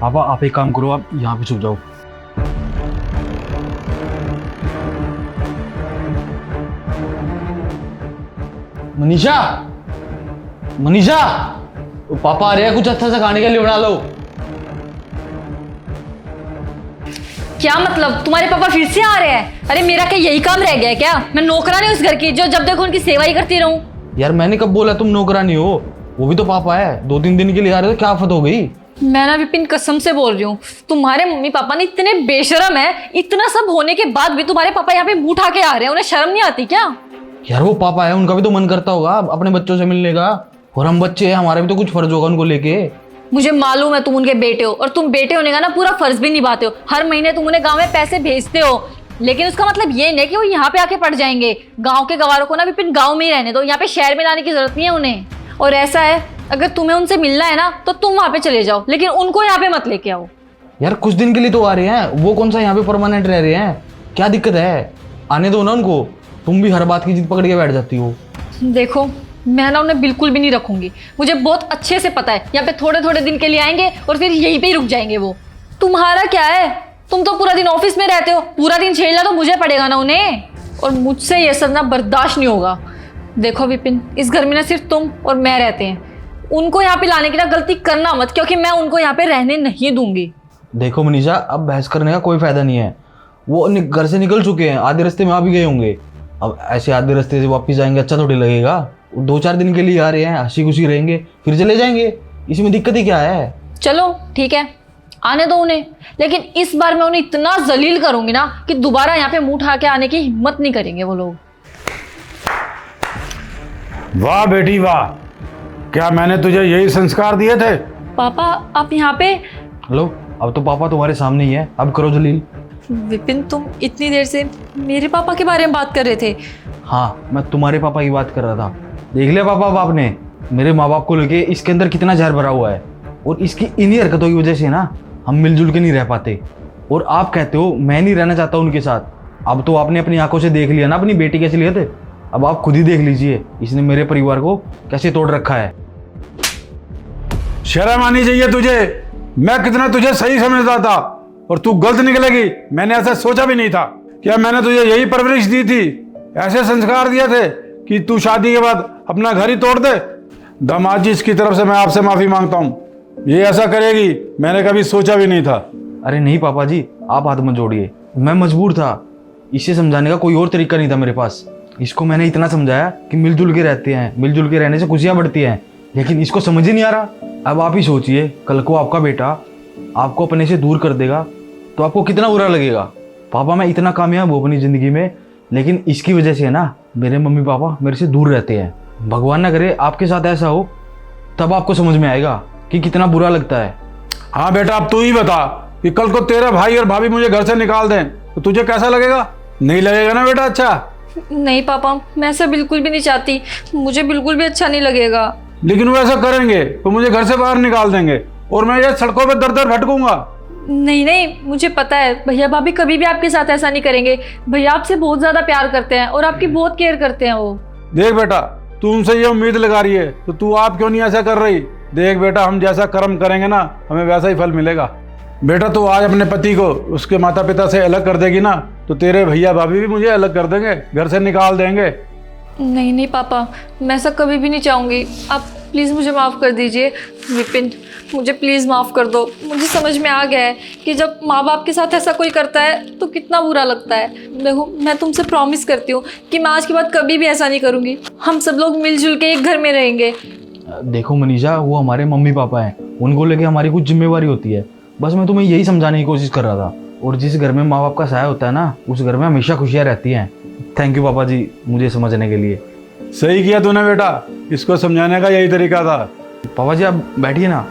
पापा आप एक काम करो, आप यहाँ पे छुप जाओ। मनीषा, मनीषा, पापा आ रहे हैं, कुछ अच्छा सा खाने के लिए बना लो। क्या मतलब तुम्हारे पापा फिर से आ रहे हैं? अरे मेरा क्या यही काम रह गया है क्या? मैं नौकरानी उस घर की जो जब देखो उनकी सेवा ही करती रहूं। यार मैंने कब बोला तुम नौकरानी हो? वो भी तो पापा है, 2-3 दिन के लिए आ रहे थे, क्या आफत हो गई? मैं ना विपिन कसम से बोल रही हूँ, तुम्हारे मम्मी पापा ने इतने बेशरम है, इतना सब होने के बाद भी तुम्हारे पापा यहाँ पे मुंह उठा के आ रहे हैं, उन्हें शर्म नहीं आती क्या? यार वो पापा है, उनका भी तो मन करता होगा अपने बच्चों से मिलने का, और हम बच्चे हैं, हमारा भी तो कुछ फर्ज होगा उनको लेके। मुझे मालूम है तुम उनके बेटे हो, और तुम बेटे होने का ना पूरा फर्ज भी निभाते हो। हर महीने तुम उन्हें गाँव में पैसे भेजते हो, लेकिन उसका मतलब ये नहीं कि वो यहाँ पे आके पड़ जाएंगे। गाँव के गवारों को ना विपिन गाँव में ही रहने दो, यहाँ पे शहर में लाने की जरूरत नहीं है उन्हें। और ऐसा है, अगर तुम्हें उनसे मिलना है ना तो तुम वहां पे चले जाओ, लेकिन उनको यहाँ पे मत लेके आओ। यार कुछ दिन के लिए तो आ रहे हैं, वो कौन सा यहाँ पे परमानेंट रह रहे हैं? क्या दिक्कत है? आने दो ना उनको। तुम भी हर बात की जिद पकड़ के बैठ जाती हो। देखो मैं ना उन्हें बिल्कुल भी नहीं रखूंगी, मुझे बहुत अच्छे से पता है। यहाँ पे थोड़े थोड़े दिन के लिए आएंगे और फिर यहीं पे ही रुक जाएंगे वो। तुम्हारा क्या है, तुम तो पूरा दिन ऑफिस में रहते हो, पूरा दिन झेलना तो मुझे पड़ेगा ना उन्हें, और मुझसे ये सब ना बर्दाश्त नहीं होगा। देखो विपिन, इस घर में ना सिर्फ तुम और मैं रहते हैं, उनको यहाँ पे लाने की ना गलती करना मत, क्योंकि मैं उनको यहाँ पे रहने नहीं दूंगी। देखो मनीषा, अब बहस करने का कोई फायदा नहीं है। वो घर से निकल चुके हैं, आधे रास्ते में आ भी गए होंगे। अब ऐसे आधे रास्ते से वापस जाएंगे, अच्छा थोड़ी लगेगा। 2-4 दिन के लिए आ रहे हैं, हंसी खुशी रहेंगे, फिर चले जाएंगे। इसमें दिक्कत ही क्या है? चलो ठीक है, आने दो उन्हें, लेकिन इस बार मैं उन्हें इतना जलील करूंगी ना कि दोबारा यहाँ पे मुंह उठा के आने की हिम्मत नहीं करेंगे वो लोग। वाह बेटी वाह, क्या मैंने तुझे यही संस्कार दिए थे? पापा आप यहाँ पे? लो, अब तो पापा तुम्हारे सामने ही है, अब करो जलील। विपिन तुम इतनी देर से मेरे पापा के बारे में बात कर रहे थे? हाँ, मैं तुम्हारे पापा की बात कर रहा था। देख लिया पापा, बाप ने मेरे माँ बाप को लेके इसके अंदर कितना जहर भरा हुआ है, और इसकी इन्हीं हरकतों की वजह से ना हम मिलजुल के नहीं रह पाते। और आप कहते हो मैं नहीं रहना चाहता उनके साथ। अब तो आपने अपनी आंखों से देख लिया ना अपनी बेटी कैसे लिए थे। अब आप खुद ही देख लीजिए इसने मेरे परिवार को कैसे तोड़ रखा है। शर्म आनी चाहिए तुझे। मैं कितना तुझे सही समझता था और तू गलत निकलेगी, मैंने ऐसा सोचा भी नहीं था। क्या मैंने तुझे यही परवरिश दी थी, ऐसे संस्कार दिए थे कि तू शादी के बाद अपना घर ही तोड़ दे? दामाद जी, इसकी तरफ से मैं आपसे माफी मांगता हूँ। ये ऐसा करेगी मैंने कभी सोचा भी नहीं था। अरे नहीं पापा जी, आप हाथ मत जोड़िए, मैं मजबूर था। इसे समझाने का कोई और तरीका नहीं था मेरे पास। इसको मैंने इतना समझाया कि मिलजुल के रहते हैं, मिलजुल के रहने से खुशियाँ बढ़ती हैं, लेकिन इसको समझ ही नहीं आ रहा। अब आप ही सोचिए, कल को आपका बेटा आपको अपने से दूर कर देगा तो आपको कितना बुरा लगेगा। पापा मैं इतना कामयाब हूँ अपनी ज़िंदगी में, लेकिन इसकी वजह से ना मेरे मम्मी पापा मेरे से दूर रहते हैं। भगवान ना करे आपके साथ ऐसा हो, तब आपको समझ में आएगा कि कितना बुरा लगता है। हाँ बेटा, अब तू ही बता कि कल को तेरा भाई और भाभी मुझे घर से निकाल दें तो तुझे कैसा लगेगा? नहीं लगेगा ना बेटा अच्छा? नहीं पापा, मैं ऐसा बिल्कुल भी नहीं चाहती, मुझे बिल्कुल भी अच्छा नहीं लगेगा। लेकिन वो ऐसा करेंगे तो मुझे घर से बाहर निकाल देंगे और मैं ये सड़कों पे दर दर भटकूंगा। नहीं नहीं, मुझे पता है भैया भाभी कभी भी आपके साथ ऐसा नहीं करेंगे। भैया आपसे बहुत ज्यादा प्यार करते हैं और आपकी बहुत केयर करते हैं वो। देख बेटा, तू उनसे ये उम्मीद लगा रही है तो तू आप क्यों नहीं ऐसा कर रही? देख बेटा, हम जैसा कर्म करेंगे ना हमें वैसा ही फल मिलेगा। बेटा तू आज अपने पति को उसके माता पिता से अलग कर देगी ना तो तेरे भैया भाभी भी मुझे अलग कर देंगे, घर से निकाल देंगे। नहीं नहीं पापा, मैं ऐसा कभी भी नहीं चाहूँगी। आप प्लीज़ मुझे माफ़ कर दीजिए। विपिन मुझे प्लीज़ माफ़ कर दो। मुझे समझ में आ गया है कि जब माँ बाप के साथ ऐसा कोई करता है तो कितना बुरा लगता है। देखो मैं तुमसे प्रॉमिस करती हूँ कि मैं आज के बाद कभी भी ऐसा नहीं करूँगी। हम सब लोग मिलजुल के एक घर में रहेंगे। देखो मनीषा, वो हमारे मम्मी पापा हैं, उनको लेके हमारी कुछ जिम्मेवारी होती है। बस मैं तुम्हें यही समझाने की कोशिश कर रहा था। और जिस घर में माँ बाप का साया होता है ना, उस घर में हमेशा खुशियाँ रहती हैं। थैंक यू पापा जी मुझे समझने के लिए। सही किया तूने बेटा, इसको समझाने का यही तरीका था। पापा जी आप बैठिए ना।